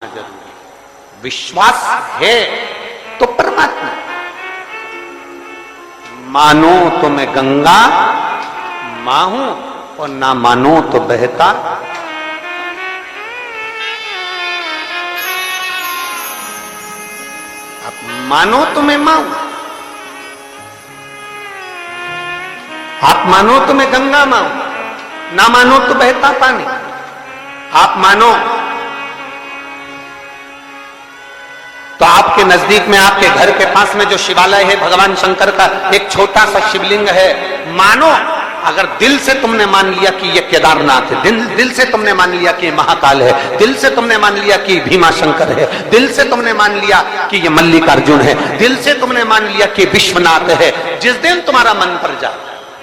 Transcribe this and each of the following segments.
जरूरी। विश्वास है तो परमात्मा, मानो तो मैं गंगा मां हूं और ना मानो तो बहता। आप मानो तो मैं मां हूं, आप मानो तो मैं गंगा मां हूं, ना मानो तो बहता पानी। आप मानो तो आपके नजदीक में, आपके घर के पास में जो शिवालय है भगवान शंकर का, एक छोटा सा शिवलिंग है। मानो, अगर दिल से तुमने मान लिया कि ये केदारनाथ है, दिल से तुमने मान लिया कि ये महाकाल है, दिल से तुमने मान लिया कि भीमा शंकर है, दिल से तुमने मान लिया कि ये मल्लिकार्जुन है, दिल से तुमने मान लिया कि विश्वनाथ है। जिस दिन तुम्हारा मन पर जाए,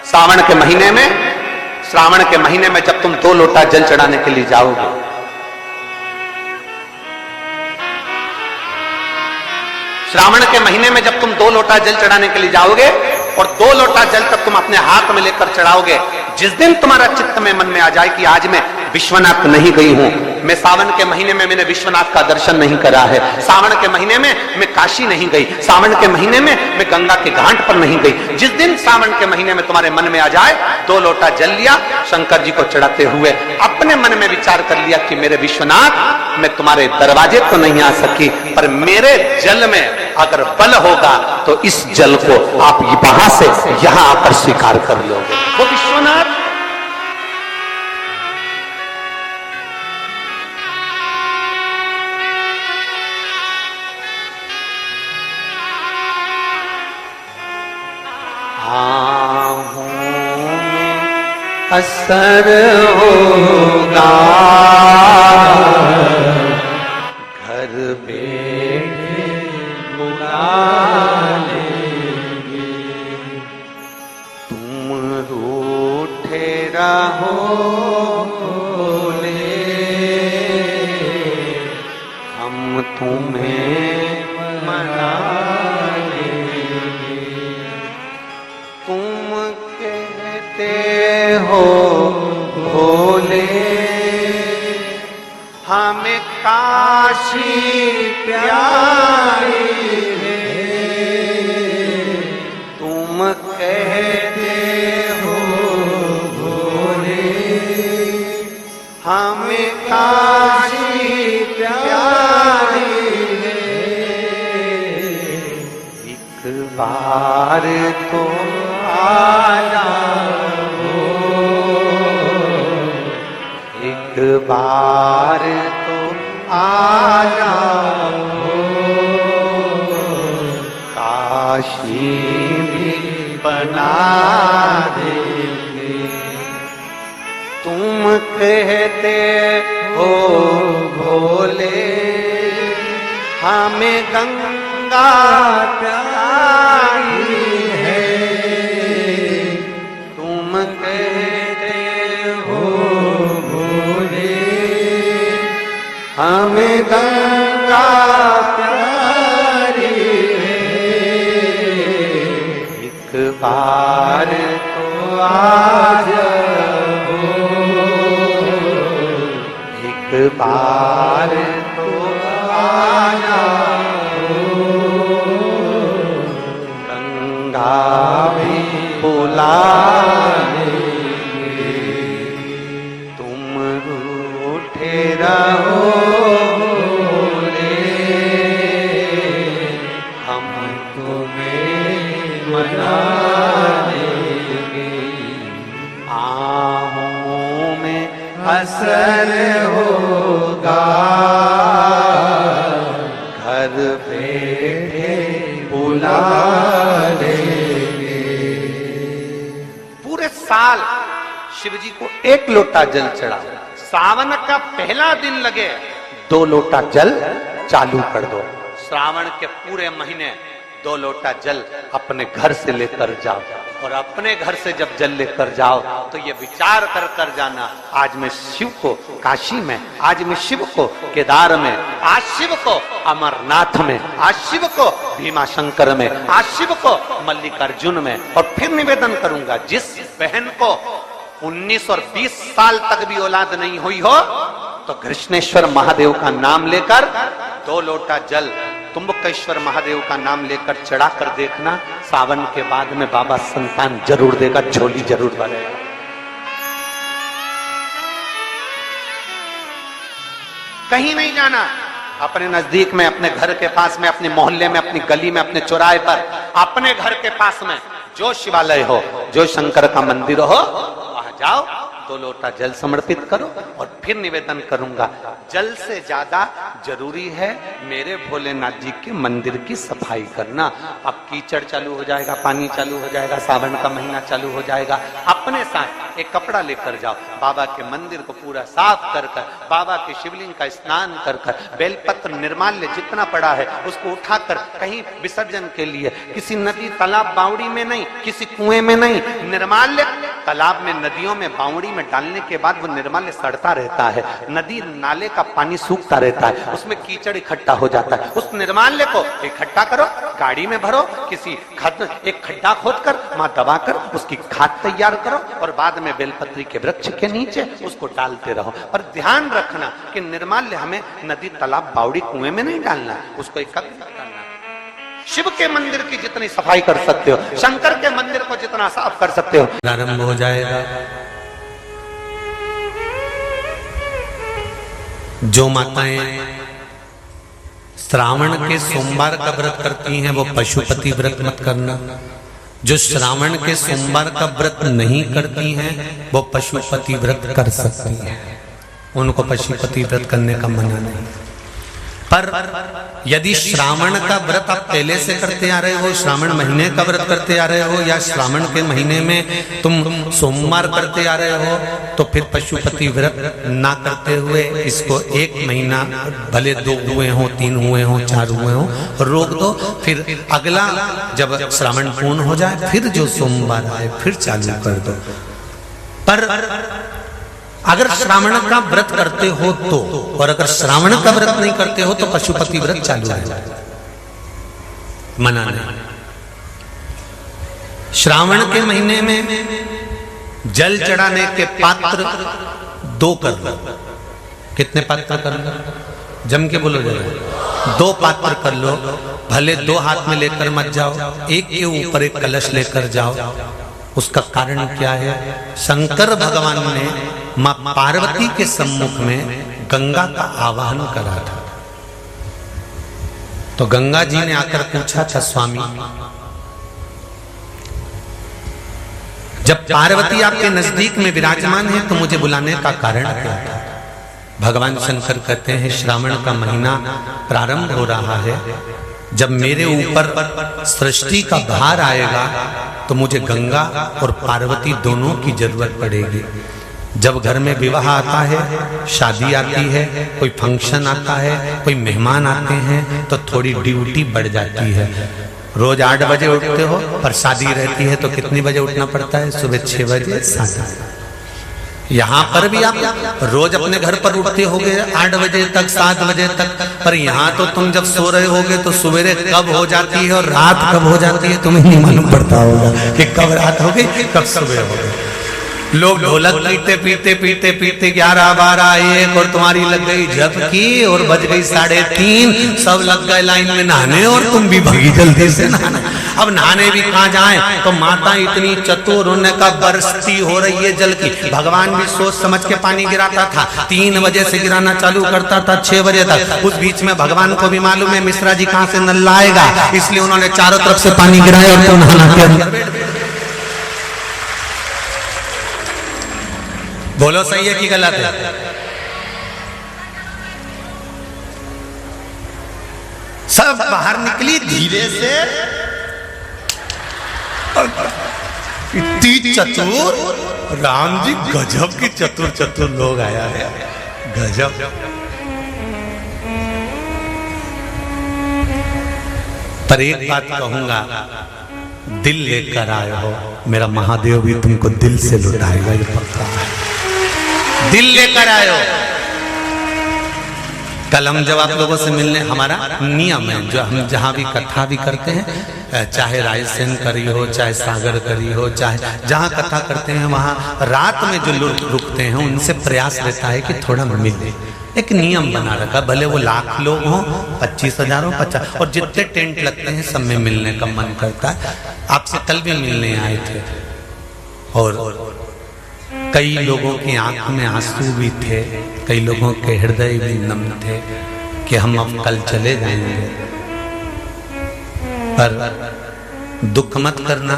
श्रावण के महीने में जब तुम 2 लोटा जल चढ़ाने के लिए जाओगे, श्रावण के महीने में जब तुम 2 लोटा जल चढ़ाने के लिए जाओगे और 2 लोटा जल तक तुम अपने हाथ में लेकर चढ़ाओगे, जिस दिन तुम्हारा चित्त में मन में आ जाए कि आज मैं विश्वनाथ नहीं गई हूं, मैं सावन के महीने में मैंने विश्वनाथ का दर्शन नहीं करा है, सावन के महीने में मैं काशी नहीं गई, सावन के महीने में मैं गंगा के घाट पर नहीं गई, जिस दिन सावन के महीने में तुम्हारे मन में आ जाए, 2 लोटा जल लिया, शंकर जी को चढ़ाते हुए अपने मन में विचार कर लिया कि मेरे विश्वनाथ, मैं तुम्हारे दरवाजे तो नहीं आ सकी, पर मेरे जल में अगर बल होगा तो इस जल को आप वहां से यहां आकर स्वीकार कर लोगे। वो विश्वनाथ असर होगा, घर बैठे बुला लेंगे, तुम रूठे रहो बोले, हम तुम्हें मना लेंगे, तुम कहते हो भोले हमें काशी प्यारी है, तुम कहते हो भोले हमें काशी प्यारी है, एक बार तो आ जाओ, एक बार तो आ जाओ, काशी भी बना देंगे, तुम कहते हो भोले हमें गंगा प्यारी है, तुम कहते हो भोले हमें गंगा प्यारी है, एक बार तो आ जाओ, एक बार तो आ जाओ, गंगा भी बुला लेंगे, तुम रूठे रहो बोले, हम तुम्हें मना लेंगे, आहों में असर होगा, घर बैठे बुला लेंगे। पूरे साल शिव जी को 1 लोटा जल चढ़ाओ, सावन का पहला दिन लगे 2 लोटा जल चालू कर दो, श्रावण के पूरे महीने 2 लोटा जल अपने घर से लेकर जाओ, और अपने घर से जब जल लेकर जाओ तो ये विचार कर कर जाना, आज मैं शिव को काशी में, आज मैं शिव को केदार में, आज शिव को अमरनाथ में, आज शिव को भीमा शंकर में, आज शिव को मल्लिकार्जुन में। और फिर निवेदन करूंगा, जिस बहन को 19 और 20 साल तक भी औलाद नहीं हुई हो, तो कृष्णेश्वर महादेव का नाम लेकर 2 लोटा जल तुम्बकेश्वर महादेव का नाम लेकर चढ़ा कर देखना, सावन के बाद में बाबा संतान जरूर देगा, झोली जरूर भरेगा। कहीं नहीं जाना, अपने नजदीक में, अपने घर के पास में, अपने मोहल्ले में, अपनी गली में, अपने चौराहे पर, अपने घर के पास में जो शिवालय हो, जो शंकर का मंदिर हो, वहां जाओ, 2 लोटा जल समर्पित करो और फिर निवेदन करूंगा, जल से ज्यादा जरूरी है मेरे भोलेनाथ जी के मंदिर की सफाई करना। अब कीचड़ चालू हो जाएगा, पानी चालू हो जाएगा, सावन का महीना चालू हो जाएगा, अपने साथ एक कपड़ा लेकर जाओ, बाबा के मंदिर को पूरा साफ कर कर, बाबा के शिवलिंग का स्नान कर कर, बेलपत्र निर्माल्य जितना पड़ा है उसको उठाकर कहीं विसर्जन के लिए, किसी नदी तालाब बावड़ी में नहीं, किसी कुएं में नहीं, निर्माल्य तालाब में, नदियों में, बावड़ी में डालने के बाद वो निर्माल्य सड़ता रहता है, नदी नाले का पानी सूखता रहता है, उसमें कीचड़ इकट्ठा हो जाता है, उस निर्माल्य को इकट्ठा करो, गाड़ी में भरो, किसी एक खड्डा खोदकर वहां दबाकर उसकी खाद तैयार करो और बाद में बेलपत्री के वृक्ष के नीचे उसको डालते रहो। पर ध्यान रखना कि निर्माल्य हमें नदी तालाब बावड़ी कुएं में नहीं डालना, उसको एकत्रित करना। शिव के मंदिर की जितनी सफाई कर सकते हो, शंकर के मंदिर को जितना साफ कर सकते हो, प्रारंभ हो जाएगा। जो माताएं श्रावण के सोमवार का व्रत करती हैं वो पशुपति व्रत मत करना। जो श्रावण के सोमवार का व्रत नहीं करती हैं वो पशुपति व्रत कर सकती हैं, उनको पशुपति व्रत करने का मना नहीं। पर यदि श्रावण का व्रत आप पहले से करते आ रहे हो, श्रावण महीने का व्रत करते आ रहे हो, या श्रावण के महीने में तुम सोमवार करते आ रहे हो, तो फिर पशुपति व्रत ना करते हुए इसको 1 महीना, भले 2 हुए हो, 3 हुए हो, 4 हुए हो, रोक दो। फिर अगला जब श्रावण पूर्ण हो जाए फिर जो सोमवार आए फिर चालू कर दो। पर अगर श्रावण का व्रत करते हो तो, और अगर श्रावण का व्रत नहीं करते हो तो पशुपति व्रत चालू है, मना नहीं। श्रावण के महीने में जल चढ़ाने के पात्र 2 कर लो। कितने पात्र कर लो? जम के बोलो जरा। 2 पात्र कर लो, भले 2 हाथ में लेकर मत जाओ, एक के ऊपर एक कलश लेकर जाओ। उसका कारण क्या है? शंकर भगवान ने मां पार्वती के सम्मुख में गंगा का आवाहन करा था, तो गंगा जी ने आकर पूछा था, स्वामी जब पार्वती आपके नजदीक में विराजमान है तो मुझे बुलाने का कारण क्या था? भगवान शंकर कहते हैं, श्रावण का महीना प्रारंभ हो रहा है, जब मेरे ऊपर सृष्टि का भार आएगा तो मुझे गंगा और पार्वती दोनों की जरूरत पड़ेगी। जब घर में विवाह आता है, शादी आती है, कोई फंक्शन आता है, कोई मेहमान आते हैं, तो थोड़ी ड्यूटी बढ़ जाती है। रोज 8 बजे उठते हो, पर शादी रहती है तो कितनी बजे उठना पड़ता है? सुबह 6 बजे, 7। यहाँ पर भी आप रोज अपने घर पर उठते होगे 8 बजे तक, 7 बजे तक, पर यहाँ तो तुम जब सो रहे होगे तो सवेरे कब हो जाती है और रात कब हो जाती है तुम्हें नहीं मालूम पड़ता होगा कि कब रात हो गई कब सुबह हो गई। लोग ढोलक पीते पीते पीते पीते 11, 12, 1 और तुम्हारी लग गई झपकी और बज गई 3:30, सब लग गए लाइन में नहाने और तुम भी भागी जल्दी से नहाने। अब नहाने भी कहाँ जाएं? तो माता इतनी चतुर, उन्होंने कहा बरसती हो रही है जल की। भगवान भी सोच समझ के पानी गिराता था, 3 बजे से गिराना चालू करता था 6 बजे तक। उस बीच में भगवान को भी मालूम है मिश्रा जी कहाँ से नल लाएगा, इसलिए उन्होंने चारों तरफ से पानी गिराया और तो नहाना के अंदर। बोलो सही है कि गलत है? सब बाहर निकली धीरे से, इतनी चतुर राम जी, गजब की चतुर चतुर लोग आया है, गजब। पर एक बात कहूंगा, दिल लेकर आए हो, मेरा महादेव भी तुमको दिल से लुटाएगा, ये पक्का है। दिल लेकर आए हो। कल हम जब आप लोगों से मिलने, हमारा नियम है, जो हम जहाँ भी कथा भी करते हैं, चाहे रायसेन करी हो, चाहे सागर करी हो, चाहे जहाँ कथा करते हैं, वहाँ रात में जो लोग रुकते हैं उनसे प्रयास रहता है कि थोड़ा मिले। एक नियम बना रखा, भले वो लाख लोग हों, 25,000 हो, 50, और जितने टेंट लगते हैं सब में मिलने का मन करता है। आपसे कल भी मिलने आए थे और कई लोगों की आंख में आंसू भी थे, कई लोगों के हृदय भी नम थे कि हम अब कल चले जाएंगे, पर दुख मत करना।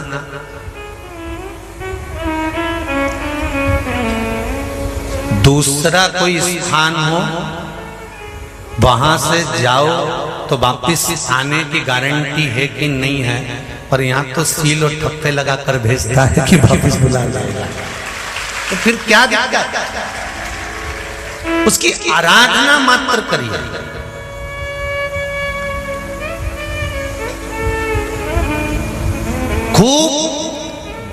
दूसरा कोई स्थान हो वहां से जाओ तो वापिस आने की गारंटी है कि नहीं है, पर यहाँ तो सील और ठप्पे लगाकर भेजता है कि वापिस बुला लाएगा। तो फिर क्या दिक्कत? उसकी आराधना मात्र करिए। खूब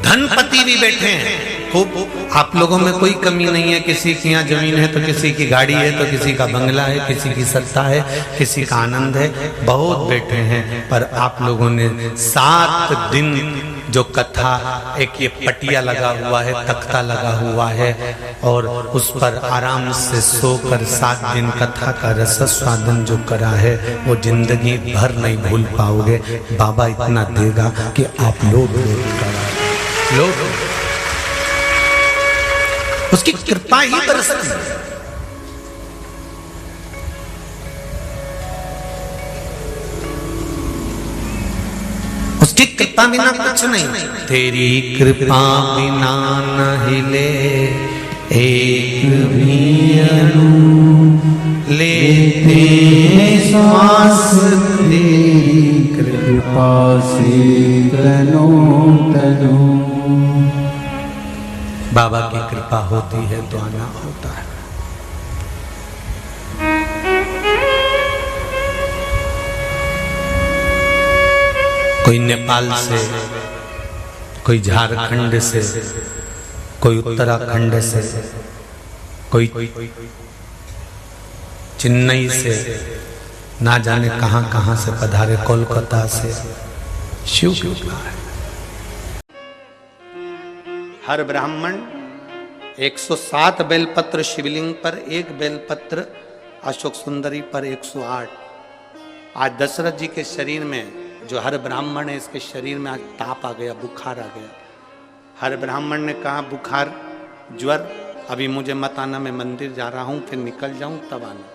धनपति भी बैठे हैं, खूब, आप लोगों में कोई कमी नहीं है। किसी की यहाँ जमीन है तो किसी की गाड़ी है, तो किसी का बंगला है, किसी की सत्ता है, किसी का आनंद है, बहुत बैठे हैं। पर आप लोगों ने 7 दिन जो कथा, एक ये पटिया लगा हुआ है, तख्ता लगा हुआ है, और उस पर आराम से सोकर 7 दिन कथा का रस स्वादन जो करा है वो जिंदगी भर नहीं भूल पाओगे। बाबा इतना देगा कि आप लोग उसकी कृपा ही बरसती है। उसकी कृपा बिना कुछ नहीं। तेरी कृपा बिना न हिले एक भी अणु, लेते श्वास तेरी कृपा से तनो तनो। बाबा की कृपा होती है तो आना होता है। कोई नेपाल से, कोई झारखंड से, कोई उत्तराखंड से, कोई चेन्नई से, ना जाने कहां कहां से पधारे, कोलकाता से। शिव कृपा है। हर ब्राह्मण 107 बेलपत्र शिवलिंग पर, 1 बेलपत्र अशोक सुंदरी पर 108। आज दशरथ जी के शरीर में, जो हर ब्राह्मण है इसके शरीर में आज ताप आ गया, बुखार आ गया। हर ब्राह्मण ने कहा बुखार, ज्वर, अभी मुझे मत आना, मैं मंदिर जा रहा हूं, फिर निकल जाऊं तब आना।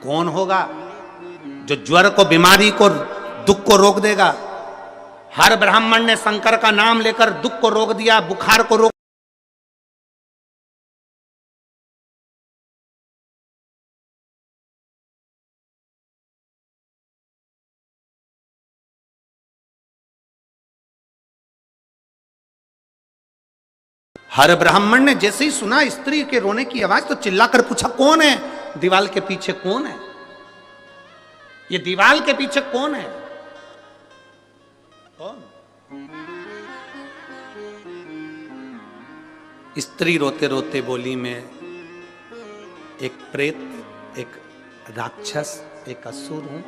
कौन होगा जो ज्वर को, बीमारी को, दुख को रोक देगा? हर ब्राह्मण ने शंकर का नाम लेकर दुख को रोक दिया, बुखार को रोक। हर ब्राह्मण ने जैसे ही सुना स्त्री के रोने की आवाज तो चिल्लाकर पूछा कौन है? दीवाल के पीछे कौन है? ये दीवाल के पीछे कौन है? कौन? स्त्री रोते रोते बोली, मैं एक प्रेत, एक राक्षस, एक असुर हूं।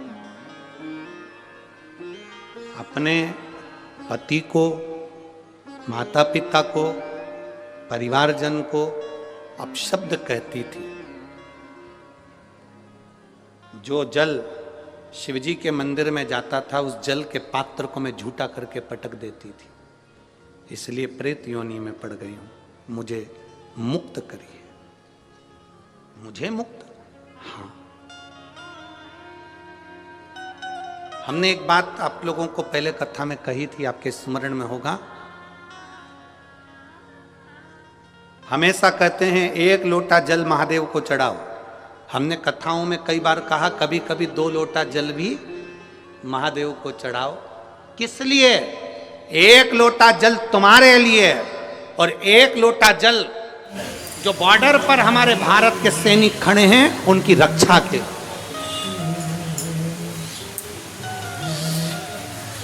अपने पति को, माता पिता को, परिवारजन को अपशब्द कहती थी। जो जल शिवजी के मंदिर में जाता था उस जल के पात्र को मैं झूठा करके पटक देती थी, इसलिए प्रेत योनि में पड़ गई हूं। मुझे मुक्त करिए। मुझे मुक्त? हाँ। हमने एक बात आप लोगों को पहले कथा में कही थी, आपके स्मरण में होगा। हमेशा कहते हैं 1 लोटा जल महादेव को चढ़ाओ। हमने कथाओं में कई बार कहा कभी कभी 2 लोटा जल भी महादेव को चढ़ाओ। किस लिए? 1 लोटा जल तुम्हारे लिए और 1 लोटा जल जो बॉर्डर पर हमारे भारत के सैनिक खड़े हैं उनकी रक्षा के।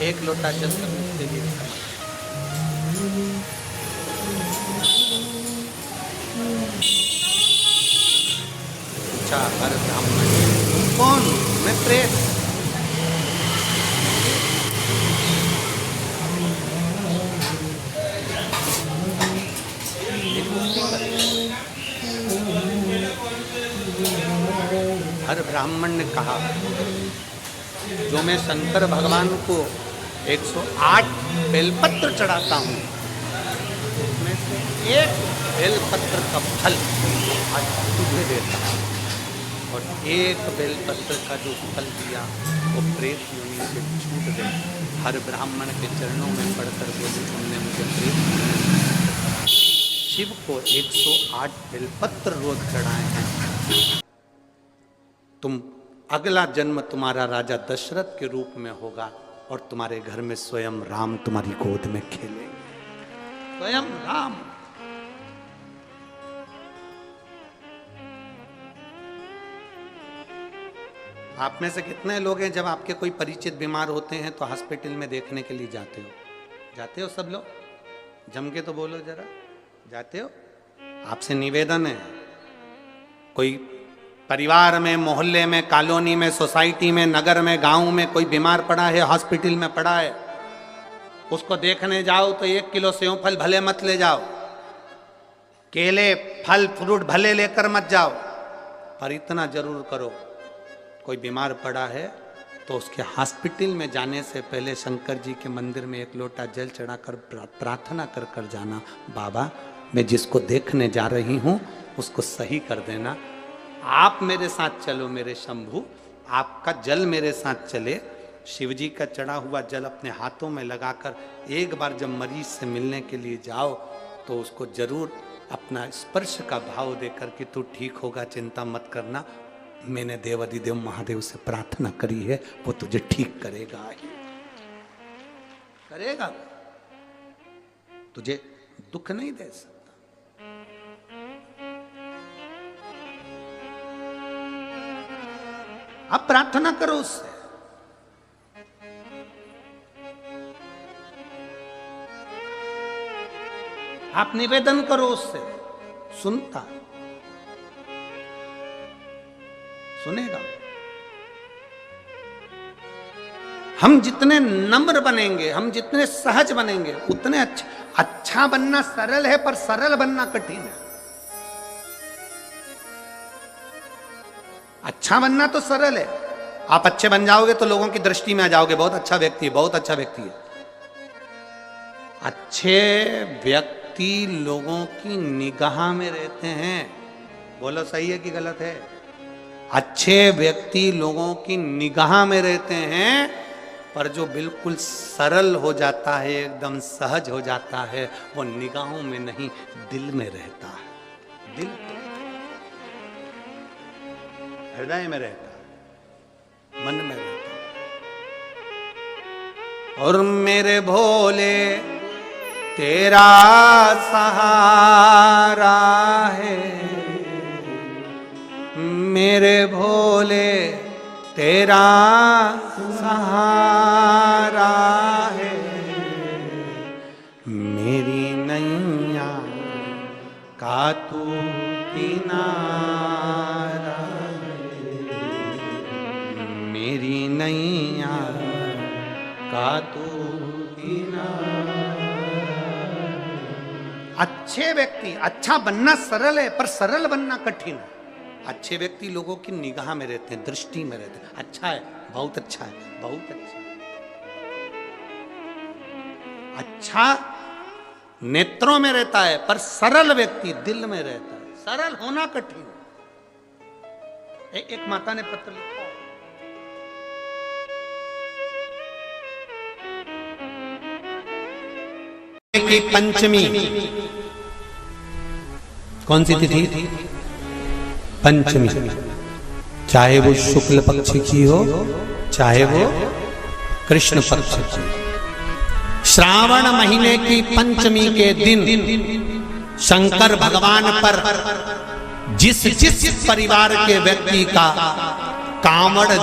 1 लोटा जल के लिए हर ब्राह्मण कौन? मैं प्रेत। ब्राह्मण ने कहा, जो मैं शंकर भगवान को 108 बेलपत्र चढ़ाता हूँ, उसमें से एक बेलपत्र का फल आज तुझे देता हूँ, और एक बेलपत्र का जो फल दिया वो प्रेत योनि से छूट गए। हर ब्राह्मण के चरणों में पढ़कर बोले, तुमने मुझे प्रेत। शिव को 108 बेलपत्र रोज चढ़ाए हैं। तुम अगला जन्म तुम्हारा राजा दशरथ के रूप में होगा और तुम्हारे घर में स्वयं राम तुम्हारी गोद में खेलेंगे, स्वयं राम। आप में से कितने लोग हैं जब आपके कोई परिचित बीमार होते हैं तो हॉस्पिटल में देखने के लिए जाते हो? जाते हो सब लोग? जम के तो बोलो जरा, जाते हो? आपसे निवेदन है, कोई परिवार में, मोहल्ले में, कॉलोनी में, सोसाइटी में, नगर में, गांव में कोई बीमार पड़ा है, हॉस्पिटल में पड़ा है, उसको देखने जाओ तो 1 किलो सेव फल भले मत ले जाओ, केले फल फ्रूट भले लेकर मत जाओ, पर इतना जरूर करो, कोई बीमार पड़ा है तो उसके हॉस्पिटल में जाने से पहले शंकर जी के मंदिर में 1 लोटा जल चढ़ाकर प्रार्थना कर कर जाना, बाबा मैं जिसको देखने जा रही हूं उसको सही कर देना, आप मेरे साथ चलो मेरे शंभु, आपका जल मेरे साथ चले। शिव जी का चढ़ा हुआ जल अपने हाथों में लगाकर एक बार जब मरीज से मिलने के लिए जाओ तो उसको जरूर अपना स्पर्श का भाव देकर कि तू ठीक होगा, चिंता मत करना, मैंने देवाधिदेव महादेव से प्रार्थना करी है, वो तुझे ठीक करेगा ही करेगा, तुझे दुख नहीं दे सकता। आप प्रार्थना करो उससे, आप निवेदन करो उससे, सुनता, सुनेगा। हम जितने नम्र बनेंगे, हम जितने सहज बनेंगे उतने अच्छे। अच्छा बनना सरल है पर सरल बनना कठिन है। अच्छा बनना तो सरल है, आप अच्छे बन जाओगे तो लोगों की दृष्टि में आ जाओगे, बहुत अच्छा व्यक्ति है, बहुत अच्छा व्यक्ति है। अच्छे व्यक्ति लोगों की निगाह में रहते हैं, बोलो सही है कि गलत है? अच्छे व्यक्ति लोगों की निगाह में रहते हैं, पर जो बिल्कुल सरल हो जाता है, एकदम सहज हो जाता है, वो निगाहों में नहीं दिल में रहता है, दिल तो हृदय में रहता है, मन में रहता है। और मेरे भोले तेरा सहारा है, मेरे भोले तेरा सहारा है, मेरी नैया का तू किनारा, मेरी नैया का तू किनारा। अच्छे व्यक्ति, अच्छा बनना सरल है पर सरल बनना कठिन है। अच्छे व्यक्ति लोगों की निगाह में रहते हैं, दृष्टि में रहते हैं, अच्छा है, बहुत अच्छा है, बहुत अच्छा। अच्छा नेत्रों में रहता है पर सरल व्यक्ति दिल में रहता है, सरल होना कठिन है। एक माता ने पत्र लिखा है कि पंचमी, कौन सी तिथि? पंचमी, चाहे वो शुक्ल पक्ष की हो चाहे वो कृष्ण पक्ष की। श्रावण महीने की पंचमी के दिन शंकर भगवान पर जिस जिस परिवार के व्यक्ति का कांवड़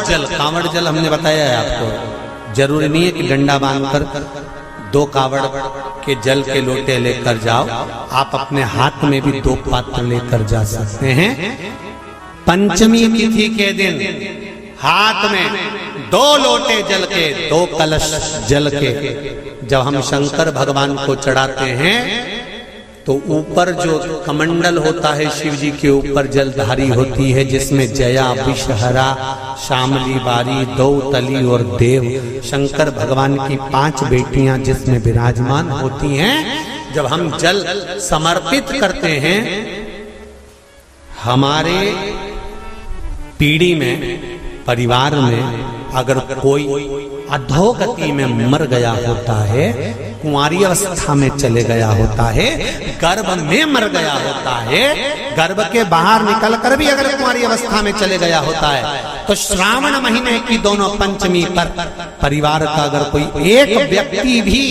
जल हमने बताया है आपको, जरूरी नहीं है कि डंडा बांधकर 2 कावड़ के जल के लोटे लेकर जाओ, आप अपने हाथ में भी 2 पात्र लेकर जा सकते हैं। पंचमी तिथि के दिन हाथ में 2 लोटे जल के, 2 कलश जल के जब हम शंकर भगवान को चढ़ाते हैं तो ऊपर जो कमंडल होता है शिव जी के ऊपर जलधारी होती है, जिसमें जया, विषहरा, शामली, बारी, दौतली और देव शंकर भगवान की 5 बेटियां जिसमें विराजमान होती हैं। जब हम जल समर्पित करते हैं, हमारे पीढ़ी में, परिवार में अगर कोई अधोगति में मर गया होता है, कुंवारी अवस्था में चले गया होता है, गर्भ में मर गया होता है, गर्भ के बाहर निकलकर भी अगर कुंवारी अवस्था में चले गया होता है, तो श्रावण महीने की दोनों पंचमी पर परिवार का अगर कोई एक व्यक्ति भी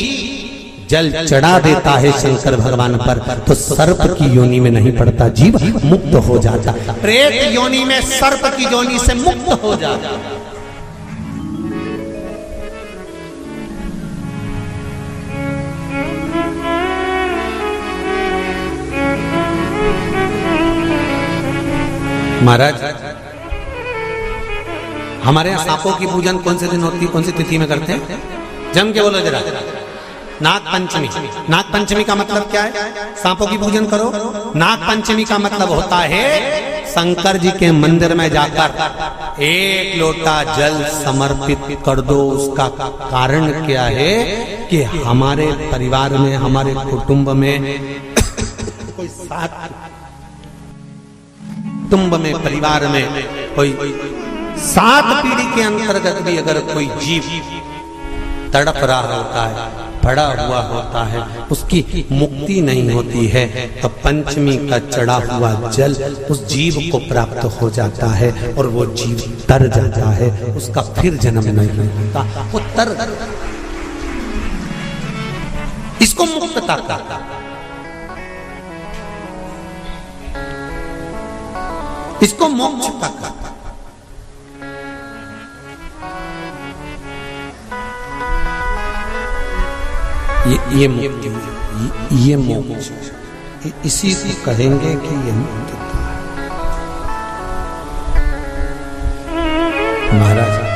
जल चढ़ा देता है शंकर भगवान पर, तो सर्प की योनि में नहीं पड़ता, जीव मुक्त हो जाता, प्रेत योनि में सर्प की योनि से मुक्त हो जाता। महाराज, हमारे यहाँ सांपों की पूजन कौन से दिन होती है, कौन सी तिथि में करते हैं? जम के बोलो जरा। नाग पंचमी। नाग पंचमी का मतलब क्या है? सांपों की पूजन करो। नाग पंचमी का मतलब होता है शंकर जी के मंदिर में जाकर 1 लोटा जल समर्पित कर दो। उसका कारण क्या है कि हमारे परिवार में, हमारे कुटुंब में कोई कुटुंब में, परिवार में कोई 7 पीढ़ी के अंतर्गत भी अगर कोई जीव तड़प रहा होता है, पड़ा हुआ होता है, उसकी मुक्ति नहीं होती है, तो पंचमी का चढ़ा हुआ जल उस जीव को प्राप्त हो जाता है और वो जीव तर जाता है, उसका फिर जन्म नहीं होता, वो तर। इसको मुक्तता का, इसको मोक्ष का। ये मोक्ष, इसी को कहेंगे कि ये मुक्तता है। महाराज